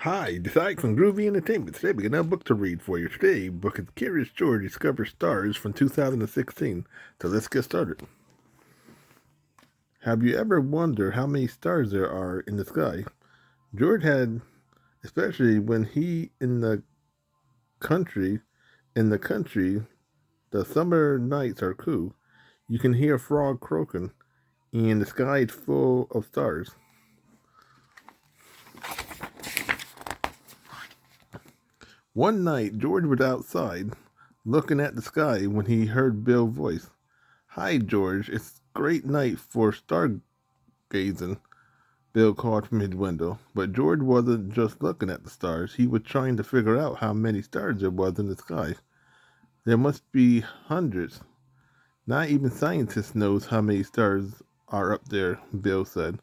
Hi, this is Ike from Groovy Entertainment. Today we got another book to read for you. Today, book is Curious George Discovers Stars from 2016. So let's get started. Have you ever wondered how many stars there are in the sky? George had, especially when he country, in the country, the summer nights are cool. You can hear a frog croaking, and the sky is full of stars. One night, George was outside, looking at the sky when he heard Bill's voice. Hi, George. It's a great night for stargazing, Bill called from his window. But George wasn't just looking at the stars. He was trying to figure out how many stars there was in the sky. There must be hundreds. Not even scientists knows how many stars are up there, Bill said.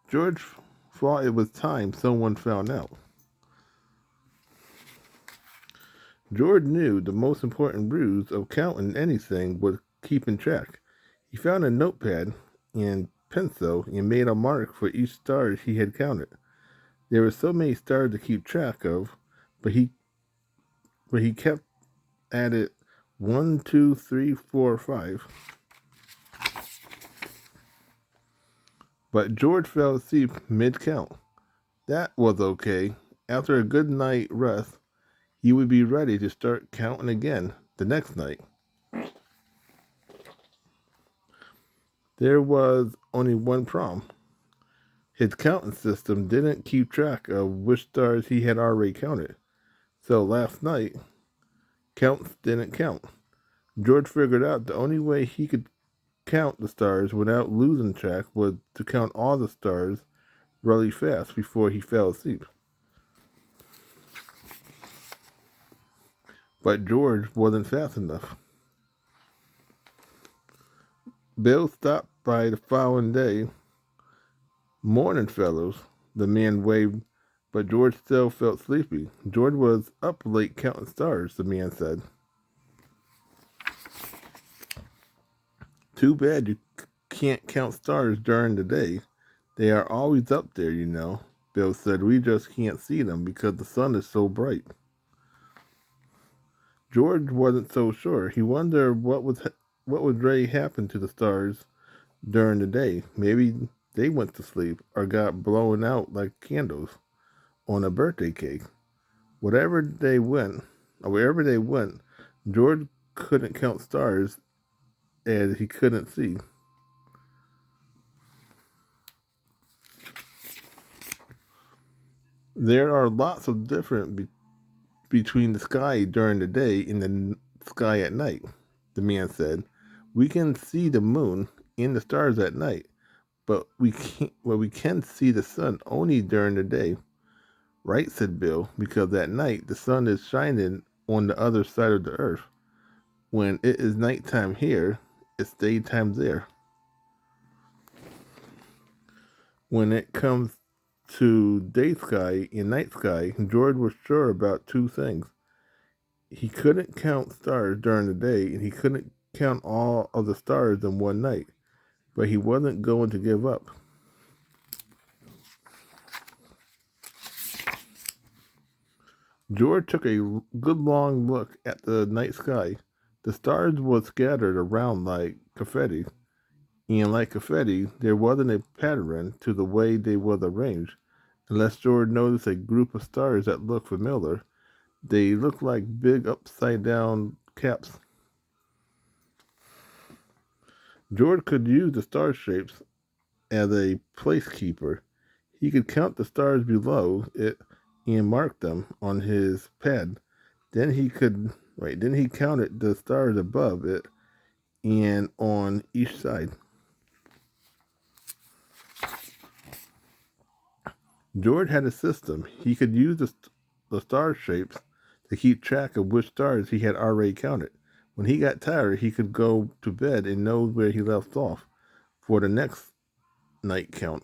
George thought it was time someone found out. George knew the most important rules of counting anything was keeping track. He found a notepad and pencil and made a mark for each star he had counted. There were so many stars to keep track of, but he kept at it 1, 2, 3, 4, 5. But George fell asleep mid count. That was okay. After a good night rest, he would be ready to start counting again the next night. There was only one problem. His counting system didn't keep track of which stars he had already counted. So last night, counts didn't count. George figured out the only way he could count the stars without losing track was to count all the stars really fast before he fell asleep. But George wasn't fast enough. Bill stopped by the following day. Morning, fellows, the man waved, but George still felt sleepy. George was up late counting stars, the man said. Too bad you can't count stars during the day. They are always up there, you know, Bill said. We just can't see them because the sun is so bright. George wasn't so sure. He wondered what would really happen to the stars during the day. Maybe they went to sleep or got blown out like candles on a birthday cake. Whatever they went, or wherever they went, George couldn't count stars as he couldn't see. There are lots of different between the sky during the day and the sky at night, the man said. We can see the moon and the stars at night, but we can see the sun only during the day. Right, said Bill, because at night the sun is shining on the other side of the earth. When it is nighttime here, it's daytime there. When it comes to day sky and night sky, George was sure about two things. He couldn't count stars during the day, and he couldn't count all of the stars in one night, but he wasn't going to give up. George took a good long look at the night sky. The stars were scattered around like confetti, and like confetti, there wasn't a pattern to the way they were arranged, unless George noticed a group of stars that looked familiar. They looked like big upside down caps. George could use the star shapes as a placekeeper. He could count the stars below it and mark them on his pad. Then he counted the stars above it and on each side. George had a system. He could use the star shapes to keep track of which stars he had already counted. When he got tired, he could go to bed and know where he left off for the next night count.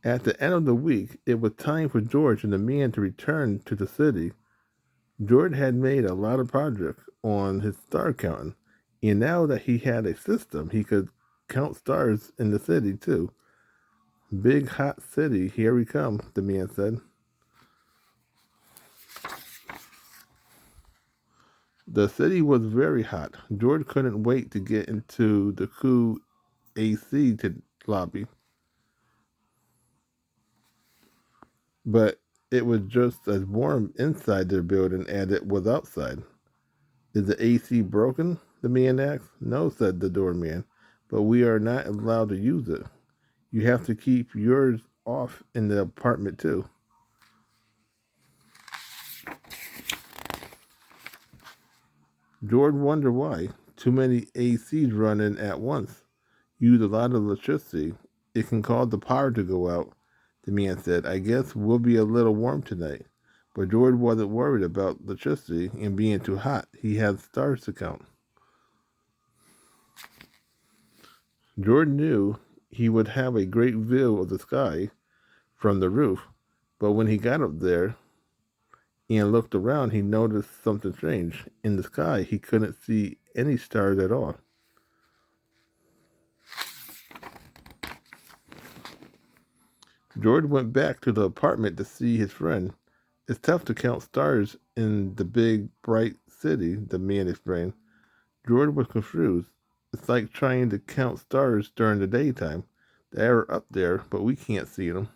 At the end of the week, it was time for George and the man to return to the city. George had made a lot of progress on his star counting, and now that he had a system, he could count stars in the city too. Big hot city, here we come, the man said. The city was very hot. George couldn't wait to get into the cool AC lobby, but it was just as warm inside their building as it was outside. Is the AC broken? The man asked. No, said the doorman, but we are not allowed to use it. You have to keep yours off in the apartment too. George wondered why. Too many ACs running at once. Use a lot of electricity. It can cause the power to go out, the man said. I guess we'll be a little warm tonight. But George wasn't worried about electricity and being too hot. He had stars to count. George knew he would have a great view of the sky from the roof, but when he got up there and looked around, he noticed something strange. In the sky, he couldn't see any stars at all. George went back to the apartment to see his friend. It's tough to count stars in the big, bright city, the man explained. George was confused. It's like trying to count stars during the daytime. They are up there, but we can't see them.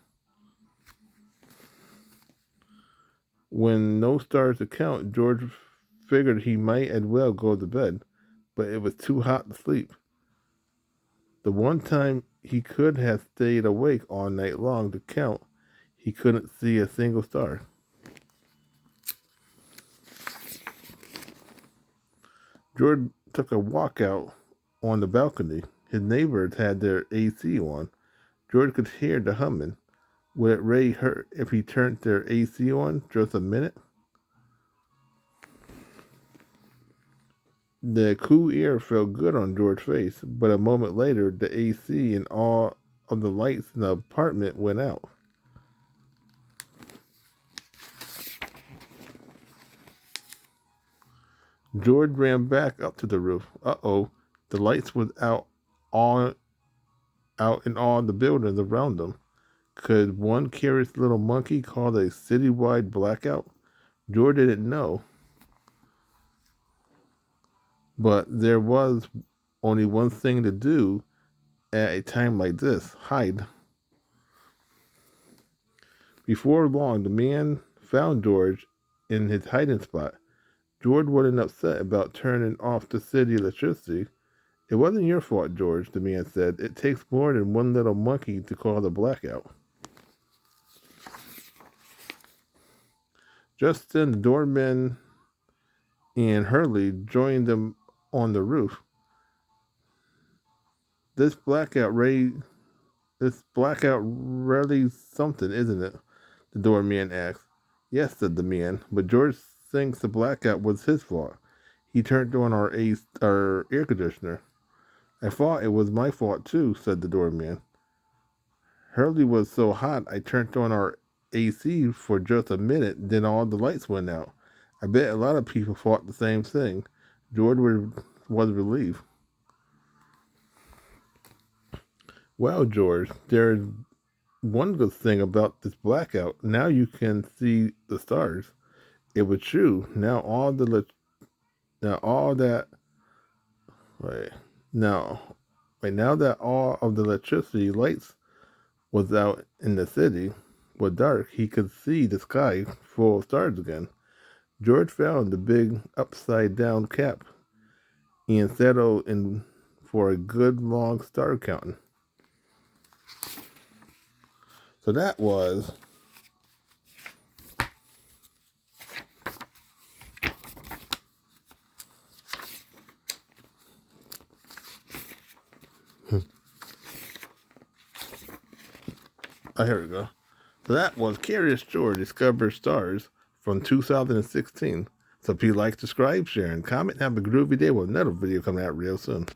When no stars to count, George figured he might as well go to bed, but it was too hot to sleep. The one time he could have stayed awake all night long to count, he couldn't see a single star. George took a walk out on the balcony. His neighbors had their AC on. George could hear the humming. Would it really hurt if he turned their AC on just a minute? The cool air felt good on George's face, but a moment later, the AC and all of the lights in the apartment went out. George ran back up to the roof. Uh-oh, the lights was out in all the buildings around them. Could one curious little monkey cause a citywide blackout? George didn't know. But there was only one thing to do at a time like this: hide. Before long, the man found George in his hiding spot. George wasn't upset about turning off the city electricity. It wasn't your fault, George, the man said. It takes more than one little monkey to cause a blackout. Just then, the doorman and Hurley joined them on the roof. This blackout really something, isn't it? The doorman asked. Yes, said the man, but George thinks the blackout was his fault. He turned on our air conditioner. I thought it was my fault too, said the doorman. Hurley was so hot I turned on our AC for just a minute, then all the lights went out. I bet a lot of people thought the same thing. George was relieved. Well, George, there's one good thing about this blackout. Now you can see the stars. It was true. Now that all of the electricity lights was out in the city was dark, he could see the sky full of stars again. George found the big upside down cap and settled in for a good long star counting. So that was here we go. So that was Curious George Discovers Stars from 2016. So if you like, subscribe, share, and comment. Have a groovy day with another video coming out real soon.